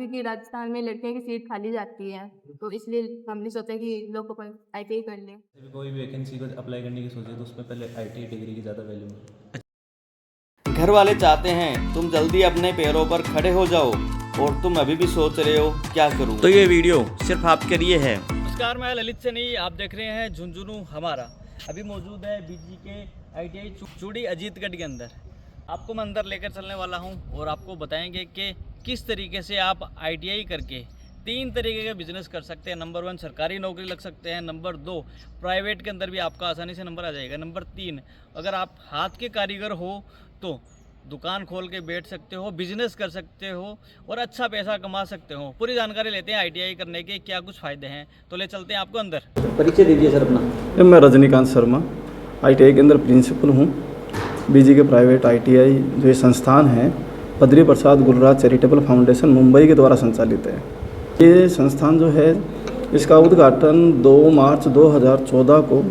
क्योंकि राजस्थान में लड़कियों की सीट खाली जाती है, तो इसलिए हमने सोचा कि लोग को ITI कर लें। अभी कोई भी वैकेंसी को अप्लाई करने की सोचे तो उसमें पहले ITI डिग्री की ज़्यादा वैल्यू है। घर वाले चाहते हैं तुम जल्दी अपने पैरों पर खड़े हो जाओ और तुम अभी भी सोच रहे हो क्या करूं, तो ये वीडियो सिर्फ आपके लिए है। नमस्कार, मैं ललित सैनी, आप देख रहे हैं झुंझुनू हमारा। अभी मौजूद है BG के ITI चूड़ी अजीतगढ़ के अंदर। आपको मैं अंदर लेकर चलने वाला हूं और आपको बताएंगे कि किस तरीके से आप ITI करके 3 तरीके के बिजनेस कर सकते हैं। नंबर 1 सरकारी नौकरी लग सकते हैं, नंबर 2 प्राइवेट के अंदर भी आपका आसानी से नंबर आ जाएगा, नंबर 3 अगर आप हाथ के कारीगर हो तो दुकान खोल के बैठ सकते हो, बिजनेस कर सकते हो और अच्छा पैसा कमा सकते हो। पूरी जानकारी लेते हैं ITI करने के क्या कुछ फ़ायदे हैं, तो ले चलते हैं आपको अंदर। परिचय दीजिए सर अपना। मैं रजनीकांत शर्मा ITI के अंदर प्रिंसिपल हूँ। BG के प्राइवेट ITI जो ये संस्थान है बद्री प्रसाद गुलराज चैरिटेबल फाउंडेशन मुंबई के द्वारा संचालित है। ये संस्थान जो है इसका उद्घाटन 2 मार्च 2014 को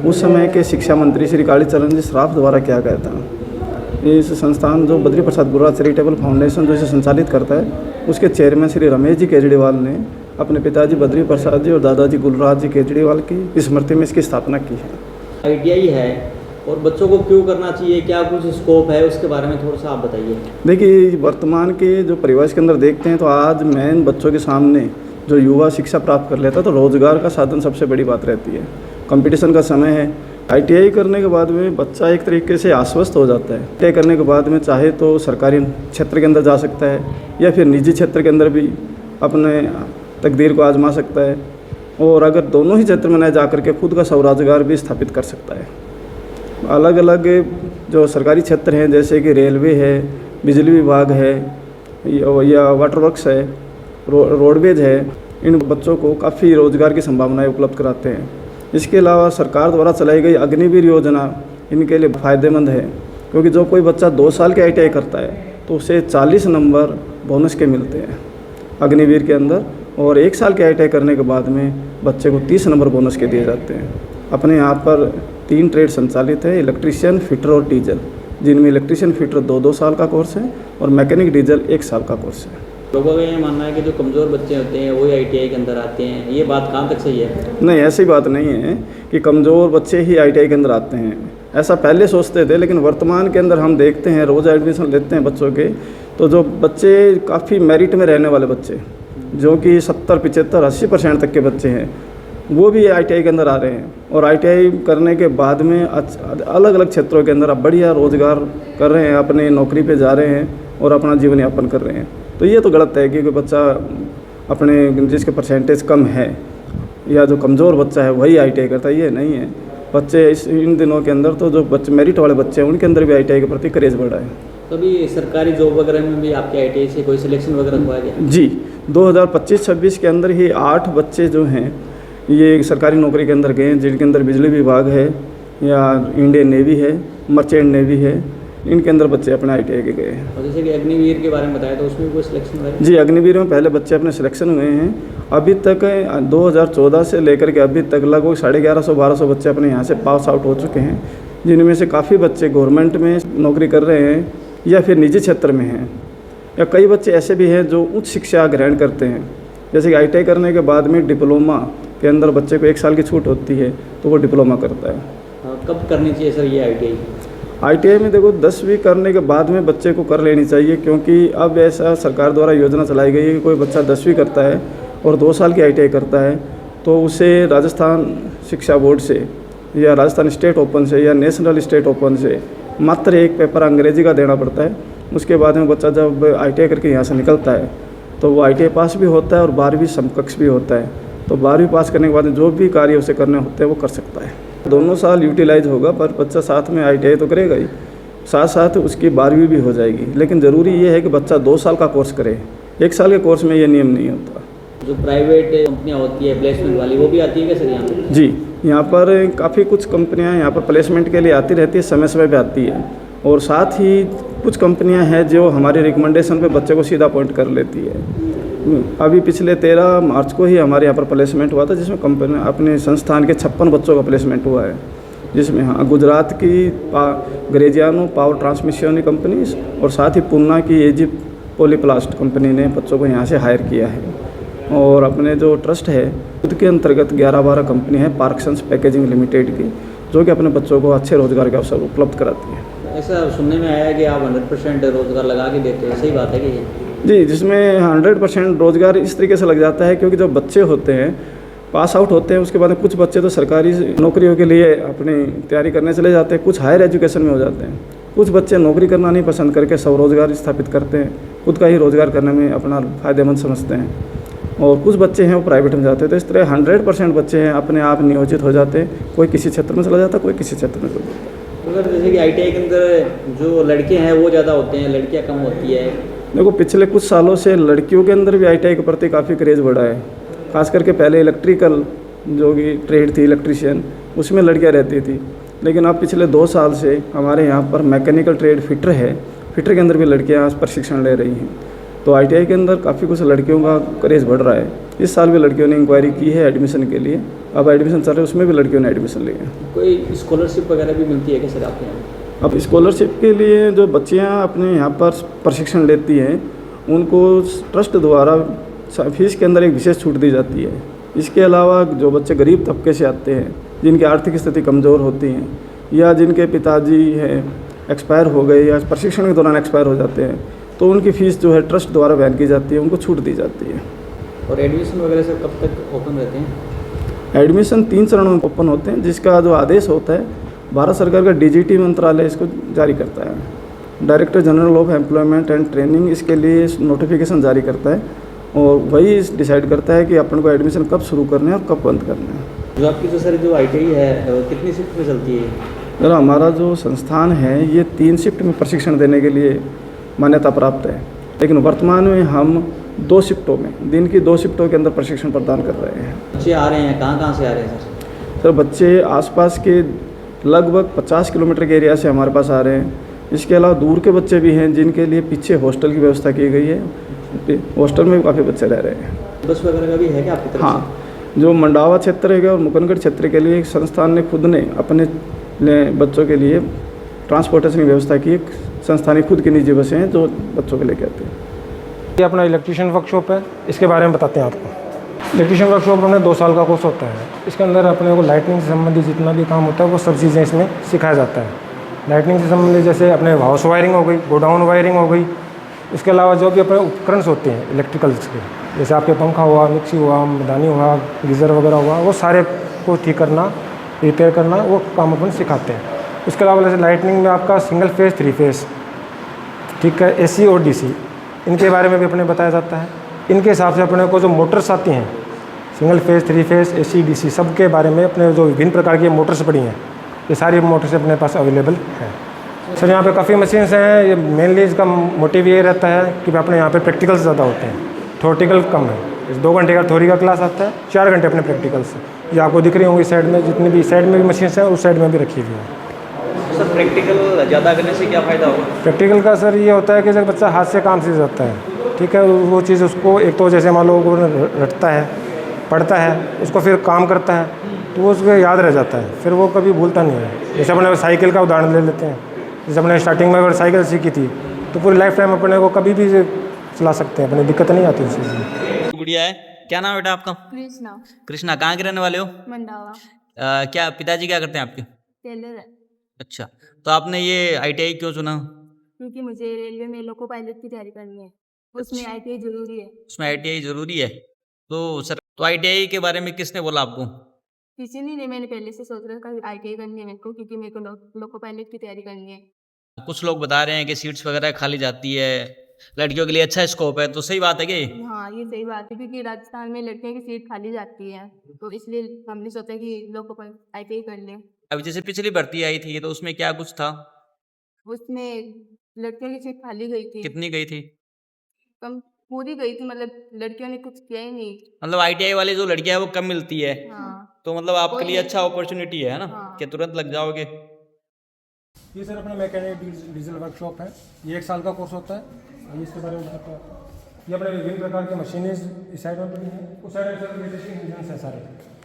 उस समय के शिक्षा मंत्री श्री कालीचरण जी श्राफ द्वारा किया गया था। इस संस्थान जो बद्री प्रसाद गुलराज चैरिटेबल फाउंडेशन जो इसे संचालित करता है उसके चेयरमैन श्री रमेश जी केजरीवाल ने अपने पिताजी बद्री प्रसाद जी और दादाजी गुलराज जी केजरीवाल की स्मृति में इसकी स्थापना की है। ITI है और बच्चों को क्यों करना चाहिए, क्या कुछ स्कोप है, उसके बारे में थोड़ा सा आप बताइए। देखिए, वर्तमान के जो परिवेश के अंदर देखते हैं तो आज मेन बच्चों के सामने जो युवा शिक्षा प्राप्त कर लेता है तो रोजगार का साधन सबसे बड़ी बात रहती है। कंपटीशन का समय है। ITI करने के बाद में बच्चा एक तरीके से आश्वस्त हो जाता है। ITI करने के बाद में चाहे तो सरकारी क्षेत्र के अंदर जा सकता है या फिर निजी क्षेत्र के अंदर भी अपने तकदीर को आजमा सकता है, और अगर दोनों ही क्षेत्र में न जा करके खुद का स्वरोजगार भी स्थापित कर सकता है। अलग अलग जो सरकारी क्षेत्र हैं जैसे कि रेलवे है, बिजली विभाग है या वाटर वर्क्स है, रोडवेज है, इन बच्चों को काफ़ी रोजगार की संभावनाएं उपलब्ध कराते हैं। इसके अलावा सरकार द्वारा चलाई गई अग्निवीर योजना इनके लिए फ़ायदेमंद है, क्योंकि जो कोई बच्चा 2 साल के ITI करता है तो उसे 40 नंबर बोनस के मिलते हैं अग्निवीर के अंदर, और 1 साल के ITI करने के बाद में बच्चे को 30 नंबर बोनस के दिए जाते हैं। अपने यहाँ पर 3 ट्रेड संचालित है, इलेक्ट्रीशियन, फिटर और डीजल, जिनमें इलेक्ट्रीशियन फिटर 2-2 साल का कोर्स है और मैकेनिक डीजल 1 साल का कोर्स है। लोगों का ये मानना है कि जो कमज़ोर बच्चे होते हैं वही ITI के अंदर आते हैं, ये बात कहाँ तक सही है? नहीं, ऐसी बात नहीं है कि कमज़ोर बच्चे ही ITI के अंदर आते हैं। ऐसा पहले सोचते थे, लेकिन वर्तमान के अंदर हम देखते हैं रोज़ एडमिशन लेते हैं बच्चों के, तो जो बच्चे काफ़ी मेरिट में रहने वाले बच्चे जो कि 70, 75, 80% तक के बच्चे हैं वो भी ITI के अंदर आ रहे हैं, और ITI करने के बाद में अलग अलग क्षेत्रों के अंदर अब बढ़िया रोज़गार कर रहे हैं, अपने नौकरी पे जा रहे हैं और अपना जीवन यापन कर रहे हैं। तो ये तो गलत है कि कोई बच्चा अपने जिसके परसेंटेज कम है या जो कमज़ोर बच्चा है वही ITI करता है, ये नहीं है। बच्चे इन दिनों के अंदर तो जो बच्चे मेरिट वाले बच्चे हैं उनके अंदर भी ITI के प्रति क्रेज़ बढ़ा है। तो अभी सरकारी जॉब वगैरह में भी आपके ITI से कोई सिलेक्शन वगैरह हुआ गया? जी, 2025-26 के अंदर ही 8 बच्चे जो हैं ये सरकारी नौकरी के अंदर गए हैं, जिनके अंदर बिजली विभाग है या इंडियन नेवी है, मर्चेंट नेवी है, इनके अंदर बच्चे अपने ITI के गए हैं। और जैसे कि अग्निवीर के बारे में बताया तो उसमें भी कोई सिलेक्शन हुआ है? जी, अग्निवीर में पहले बच्चे अपने सिलेक्शन हुए हैं। अभी तक 2014 से लेकर के अभी तक लगभग 1150-1200 बच्चे अपने यहाँ से पास आउट हो चुके हैं, जिनमें से काफ़ी बच्चे गवर्नमेंट में नौकरी कर रहे हैं या फिर निजी क्षेत्र में हैं, या कई बच्चे ऐसे भी हैं जो उच्च शिक्षा ग्रहण करते हैं। जैसे कि ITI करने के बाद में डिप्लोमा के अंदर बच्चे को 1 साल की छूट होती है तो वो डिप्लोमा करता है। कब करनी चाहिए सर ये ITI में देखो 10वीं करने के बाद में बच्चे को कर लेनी चाहिए, क्योंकि अब ऐसा सरकार द्वारा योजना चलाई गई है कि कोई बच्चा 10वीं करता है और 2 साल की ITI करता है तो उसे राजस्थान शिक्षा बोर्ड से या राजस्थान स्टेट ओपन से या नेशनल स्टेट ओपन से मात्र 1 पेपर अंग्रेजी का देना पड़ता है। उसके बाद में बच्चा जब ITI करके यहाँ से निकलता है तो वो ITI पास भी होता है और 12वीं समकक्ष भी होता है। तो 12वीं पास करने के बाद जो भी कार्य उसे करने होते हैं वो कर सकता है। दोनों साल यूटिलाइज होगा, पर बच्चा साथ में ITI तो करेगा ही, साथ साथ उसकी 12वीं भी हो जाएगी। लेकिन ज़रूरी ये है कि बच्चा 2 साल का कोर्स करे, 1 साल के कोर्स में ये नियम नहीं होता। जो प्राइवेट कंपनियां होती है प्लेसमेंट वाली, वो भी आती है क्या सर यहाँ पर? जी, यहाँ पर काफ़ी कुछ कंपनियाँ यहाँ पर प्लेसमेंट के लिए आती रहती है, समय समय पर आती है, और साथ ही कुछ कंपनियाँ हैं जो हमारे रिकमेंडेशन पे बच्चे को सीधा अपॉइंट कर लेती है। अभी पिछले 13 मार्च को ही हमारे यहाँ पर प्लेसमेंट हुआ था, जिसमें कंपनी अपने संस्थान के 56 बच्चों का प्लेसमेंट हुआ है, जिसमें हाँ गुजरात की ग्रेजियानो पावर ट्रांसमिशन कंपनीज और साथ ही पूना की AG पॉलीप्लास्ट कंपनी ने बच्चों को यहाँ से हायर किया है। और अपने जो ट्रस्ट है उसके अंतर्गत 11-12 कंपनी है पार्कसंस पैकेजिंग लिमिटेड की, जो कि अपने बच्चों को अच्छे रोजगार के अवसर उपलब्ध कराती है। ऐसा सुनने में आया कि आप 100% रोजगार लगा के देते हैं, सही बात है कि ये? जी, जिसमें 100% रोजगार इस तरीके से लग जाता है क्योंकि जो बच्चे होते हैं पास आउट होते हैं, उसके बाद कुछ बच्चे तो सरकारी नौकरियों के लिए अपनी तैयारी करने चले जाते हैं, कुछ हायर एजुकेशन में हो जाते हैं, कुछ बच्चे नौकरी करना नहीं पसंद करके स्वरोजगार स्थापित करते हैं, खुद का ही रोजगार करने में अपना फ़ायदेमंद समझते हैं, और कुछ बच्चे हैं वो प्राइवेट में जाते हैं। तो इस तरह 100% बच्चे हैं अपने आप नियोजित हो जाते हैं, कोई किसी क्षेत्र में चला जाता है, कोई किसी क्षेत्र में चला जाता है। अगर जैसे कि ITI के अंदर जो लड़के हैं वो ज़्यादा होते हैं, लड़कियाँ कम होती है। देखो पिछले कुछ सालों से लड़कियों के अंदर भी ITI के प्रति काफ़ी क्रेज़ बढ़ा है, खास करके पहले इलेक्ट्रिकल जो कि ट्रेड थी इलेक्ट्रीशियन, उसमें लड़कियां रहती थी, लेकिन अब पिछले 2 साल से हमारे यहाँ पर मैकेनिकल ट्रेड फिटर है, फिटर के अंदर भी लड़कियां प्रशिक्षण ले रही हैं। तो ITI के अंदर काफ़ी कुछ लड़कियों का क्रेज़ बढ़ रहा है। इस साल भी लड़कियों ने इंक्वायरी की है एडमिशन के लिए, अब एडमिशन चल रहा है, उसमें भी लड़कियों ने एडमिशन लिया है। कोई स्कॉलरशिप वगैरह भी मिलती है क्या सर आपके यहाँ? अब स्कॉलरशिप के लिए जो बच्चियाँ अपने यहाँ पर प्रशिक्षण लेती हैं उनको ट्रस्ट द्वारा फीस के अंदर एक विशेष छूट दी जाती है। इसके अलावा जो बच्चे गरीब तबके से आते हैं, जिनकी आर्थिक स्थिति कमज़ोर होती हैं या जिनके पिताजी हैं एक्सपायर हो गए या प्रशिक्षण के दौरान एक्सपायर हो जाते हैं, तो उनकी फ़ीस जो है ट्रस्ट द्वारा वहन की जाती है, उनको छूट दी जाती है। और एडमिशन वगैरह सब कब तक ओपन रहते हैं? एडमिशन 3 चरणों में ओपन होते हैं, जिसका जो आदेश होता है भारत सरकार का DGT मंत्रालय इसको जारी करता है। Director general of employment and training इसके लिए नोटिफिकेशन जारी करता है और वही डिसाइड करता है कि अपन को एडमिशन कब शुरू करना है और कब बंद करना है। जो आपकी जो सर जो ITI है कितनी शिफ्ट में चलती है? जरा हमारा जो संस्थान है ये 3 शिफ्ट में प्रशिक्षण देने के लिए मान्यता प्राप्त है, लेकिन वर्तमान में हम 2 शिफ्टों में, दिन की 2 शिफ्टों के अंदर प्रशिक्षण प्रदान कर रहे हैं। बच्चे आ रहे हैं, कहाँ से आ रहे हैं सर? सर बच्चे आसपास के लगभग 50 किलोमीटर के एरिया से हमारे पास आ रहे हैं। इसके अलावा दूर के बच्चे भी हैं जिनके लिए पीछे हॉस्टल की व्यवस्था की गई है, हॉस्टल में भी काफ़ी बच्चे रह रहे हैं। बस वगैरह का भी है क्या आपकी तरफ? हाँ, जो मंडावा क्षेत्र है और मुकनगढ़ क्षेत्र के लिए संस्थान ने खुद ने अपने बच्चों के लिए ट्रांसपोर्टेशन की व्यवस्था की। संस्थान की खुद की निजी बसें हैं जो बच्चों के लेके आते हैं। ये अपना इलेक्ट्रीशियन वर्कशॉप है, इसके बारे में बताते हैं आपको। इलेक्ट्रीशियन वर्कशॉप अपने 2 साल का कोर्स होता है। इसके अंदर अपने को लाइटनिंग से संबंधित जितना भी काम होता है वो सब चीज़ें इसमें सिखाया जाता है। लाइटनिंग से संबंधित जैसे अपने हाउस वायरिंग हो गई, गोडाउन वायरिंग हो गई, इसके अलावा जो भी अपने उपकरण होते हैं इलेक्ट्रिकल्स के, जैसे आपके पंखा हुआ, मिक्सी हुआ, मैदानी हुआ, गीज़र वगैरह हुआ, वो सारे को ठीक करना, रिपेयर करना, वो काम अपन सिखाते हैं। उसके अलावा जैसे लाइटनिंग में आपका सिंगल फेस, 3 फेस, ठीक है, AC और DC, इनके बारे में भी अपने बताया जाता है। इनके हिसाब से अपने को जो मोटर्स आती हैं, single phase, 3 face, AC, DC, सब के बारे में अपने जो विभिन्न प्रकार की मोटर्स पड़ी हैं, ये सारी मोटर्स अपने पास अवेलेबल हैं। सर यहाँ पे काफ़ी मशीन्स हैं। ये मेनली इसका मोटिव ये रहता है कि अपने यहाँ पे प्रैक्टिकल्स ज़्यादा होते हैं, थ्योरेटिकल कम है। 2 घंटे का थ्योरी का क्लास आता है, 4 घंटे अपने प्रैक्टिकल्स। ये आपको दिख रही होंगी साइड में, जितनी भी साइड में भी मशीन्स हैं उस साइड में भी रखी हुई हैं। सर प्रैक्टिकल ज़्यादा करने से क्या फ़ायदा होगा? प्रैक्टिकल का सर ये होता है कि जब बच्चा हाथ से काम सीख जाता है, ठीक है, वो चीज़ उसको एक तो जैसे मान लो वो रटता है, पढ़ता है, उसको फिर काम करता है तो वो उसको याद रह जाता है, फिर वो कभी भूलता नहीं है। जैसे अपने साइकिल का उदाहरण ले लेते हैं, जैसे अपने स्टार्टिंग में अगर साइकिल सीखी थी तो पूरी लाइफ टाइम अपने को कभी भी चला सकते हैं, अपनी दिक्कत नहीं आती उस चीज़ में। गुड़िया है, क्या नाम है बेटा आपका? कृष्णा। कृष्णा, कहाँ के रहने वाले हो? मंडावा। क्या पिताजी क्या करते हैं आपके? टेलर है। अच्छा, तो आपने ये ITI क्यों चुना? क्योंकि मुझे रेलवे में लोको पायलट की तैयारी करनी है, उसमें ITI जरूरी है। उसमें ITI ज़रूरी है? तो सर तो ITI के बारे में किसने बोला आपको? किसी ने मैंने पहले से सोच रखा ITI करनी है मेरे को, क्योंकि मेरे को लोको पायलट की तैयारी करनी है। कुछ लोग बता रहे हैं कि सीट्स वगैरह खाली जाती है, लड़कियों के लिए अच्छा स्कोप है, तो सही बात है कि? हाँ, ये सही बात है, क्योंकि राजस्थान में लड़कियों की सीट खाली जाती है, तो इसलिए हमने सोचा कि लोको पायलट ITI कर लें। अभी जैसे पिछली भर्ती आई थी तो उसमें क्या कुछ था? उसमें लड़कियों की सीट खाली गई थी, कितनी गई थी? कम पूरी गई थी, मतलब लड़कियों ने कुछ किया ही नहीं। मतलब ITI वाली जो लड़कियां है वो कम मिलती है, हाँ, तो मतलब आपके लिए अच्छा अपॉर्चुनिटी है ना, हाँ। कि तुरंत लग जाओगे। ये सर अपना मैकेनिक डीजल वर्कशॉप है, ये 1 साल का कोर्स होता है। ये इसके बारे में बताता है। ये अपने विभिन्न प्रकार के मशीनें इस साइड में पड़ी हैं, उस साइड में सर इंजन है सारे।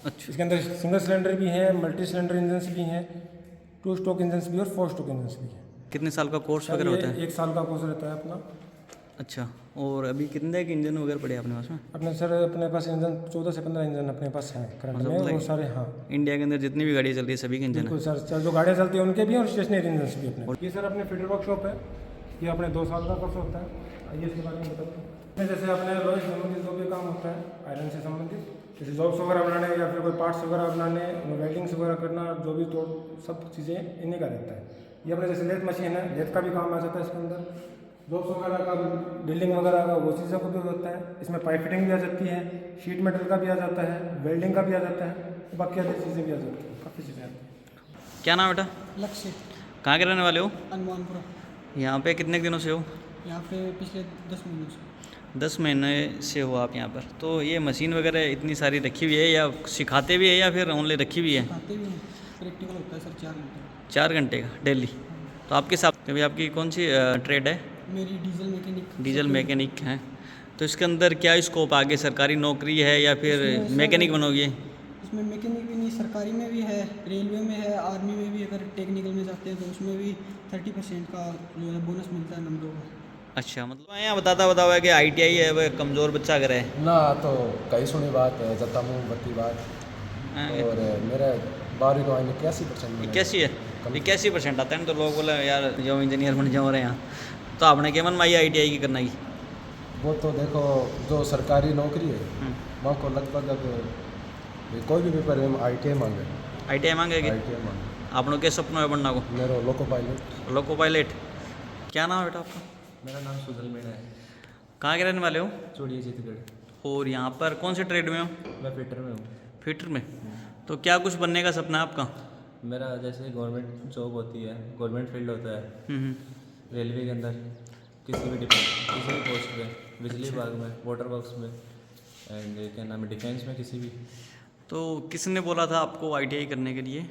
अच्छा, इसके अंदर सिंगल सिलेंडर भी हैं, मल्टी सिलेंडर इंजन्स भी हैं, 2 स्ट्रोक इंजन्स भी और 4 स्ट्रोक इंजन्स भी हैं। कितने साल का कोर्स सर वगैरह ये होता है? 1 साल का कोर्स रहता है अपना। अच्छा, और अभी कितने के इंजन वगैरह पड़े आपने पास में? अपने सर अपने पास इंजन 14 से 15 इंजन अपने पास हैं करंट में, वो सारे। हाँ, इंडिया के अंदर जितनी भी गाड़ियाँ चल रही है सभी के इंजन बिल्कुल सर, जो गाड़ियाँ चलती हैं उनके भी और स्टेशनरी इंजन भी अपने। ये सर अपने फीडर वर्कशॉप है, ये अपने 2 साल का कोर्स होता है। आइए इसके बारे में बताते हैं। जैसे अपने लॉय से संबंधित जो भी काम होता है, आयरन से संबंधित, जैसे जॉब्स वगैरह बनाने या फिर कोई पार्ट्स वगैरह बनाने, वेल्डिंग्स वगैरह करना, जो भी तो सब चीज़ें इन्हीं का रहता है। ये अपने जैसे लेथ मशीन है, लेथ का भी काम आ जाता है इसके अंदर। जॉब्स वगैरह का, ड्रिलिंग वगैरह का, वो चीज़ों को भी होता है। इसमें पाइप फिटिंग भी आ जाती है, शीट मेटल का भी आ जाता है, वेल्डिंग का भी आ जाता है, बाकी अदर चीज़ें भी आ जाती हैं, काफ़ी चीज़ें आती हैं। क्या नाम बेटा? लक्ष्य कहाँ के रहने वाले हो? हनुमानपुरा। यहाँ पे कितने दिनों से हो? यहाँ पे पिछले 10 महीनों से। 10 महीने से हो आप यहाँ पर। तो ये मशीन वगैरह इतनी सारी रखी हुई है या सिखाते भी है या फिर ओनली रखी हुई है? खाते भी हैं, प्रैक्टिकल होता है सर 4 घंटे। 4 घंटे का डेली? तो आपके साथ अभी आपकी कौन सी ट्रेड है? मेरी डीजल मैकेनिक। डीजल मैकेनिक है। तो इसके अंदर क्या स्कोप आगे, सरकारी नौकरी है या फिर मैकेनिक बनोगे? इसमें मैकेनिक भी नहीं, सरकारी में भी है, रेलवे में है, आर्मी में भी। अगर टेक्निकल में जाते हैं तो उसमें भी 30% का जो है बोनस मिलता है नंबरों का। अच्छा, मतलब यहाँ बताता है कि ITI है वह कमज़ोर बच्चा करे ना, तो कई सुनी बात है, जता मुँह बत्ती बात। और मेरा 12वीं को 81% 81 है? 81% आता है ना, तो लोग बोले यार जो इंजीनियर बन जाओ रहे यहाँ। तो आपने क्या मन माई ITI की करना की? वो तो देखो, जो सरकारी नौकरी है वहाँ को लगभग अब कोई भी पेपर में ITI मांगे। ITI मांगेगी? ITI मांगे। आपने क्या सपना है बनना को? मेरा लोको पायलट। Loco pilot. क्या नाम है बेटा आपका? मेरा नाम सुजल मेड़ा है। कहाँ के रहने वाले हो? चूड़ी अजीतगढ़। और यहाँ पर कौन से ट्रेड में हो? मैं फिटर में हूँ। फिटर में? तो क्या कुछ बनने का सपना है आपका? मेरा जैसे गवर्नमेंट जॉब होती है, गवर्नमेंट फील्ड होता है, रेलवे के अंदर किसी भी पोस्ट पे, बिजली विभाग में, वाटर वर्क्स में, एंड क्या नाम है, डिफेंस में, किसी भी। तो किसने बोला था आपको ITI करने के लिए?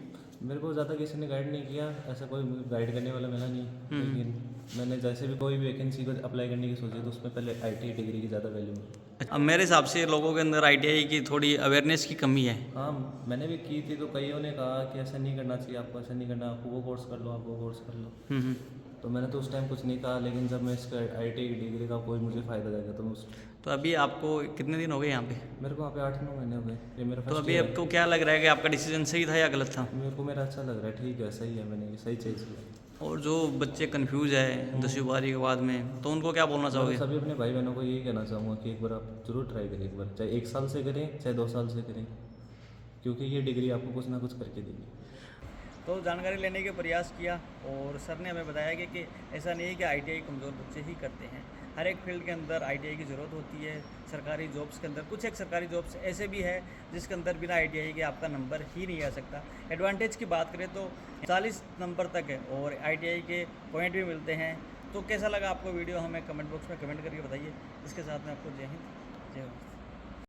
मेरे को ज़्यादा किसी ने गाइड नहीं किया, ऐसा कोई गाइड करने वाला मिला नहीं। लेकिन मैंने जैसे भी कोई भी वैकेंसी को अप्लाई करने की सोची तो उसमें पहले ITI डिग्री की ज़्यादा वैल्यू है। अब मेरे हिसाब से लोगों के अंदर ITI की थोड़ी अवेयरनेस की कमी है। हाँ, मैंने भी की थी, तो कईयों ने कहा कि ऐसा नहीं करना चाहिए, आपको ऐसा नहीं करना, आपको वो कोर्स कर लो, आप वो कोर्स कर लो। तो मैंने तो उस टाइम कुछ नहीं कहा, लेकिन जब मैं इसका ITI की डिग्री का कोई मुझे फ़ायदा देगा तो मैं तो अभी आपको कितने दिन हो गए यहाँ पे? मेरे को वहाँ पे 8-9 महीने हो गए। ये मेरा तो फर्स्ट अभी ईयर आपको क्या लग रहा है कि आपका डिसीजन सही था या गलत था? है। मेरे को मेरा अच्छा लग रहा है, ठीक है, सही है, मैंने ये सही चीज़ किया। और जो बच्चे कंफ्यूज है 10वीं 12वीं के बाद में, तो उनको क्या बोलना चाहोगे? सभी अपने भाई बहनों को यही कहना चाहूँगा कि एक बार आप जरूर ट्राई करें, एक बार, चाहे 1 साल से करें चाहे 2 साल से करें, क्योंकि ये डिग्री आपको कुछ ना कुछ करके देगी। तो जानकारी लेने के प्रयास किया और सर ने हमें बताया कि ऐसा नहीं है कि ITI कमज़ोर बच्चे ही करते हैं। हर एक फील्ड के अंदर ITI की ज़रूरत होती है। सरकारी जॉब्स के अंदर कुछ एक सरकारी जॉब्स ऐसे भी है जिसके अंदर बिना ITI के आपका नंबर ही नहीं आ सकता। एडवांटेज की बात करें तो 40 नंबर तक है और ITI के पॉइंट भी मिलते हैं। तो कैसा लगा आपको वीडियो, हमें कमेंट बॉक्स में कमेंट करके बताइए। इसके साथ में आपको जय हिंद, जय भारत।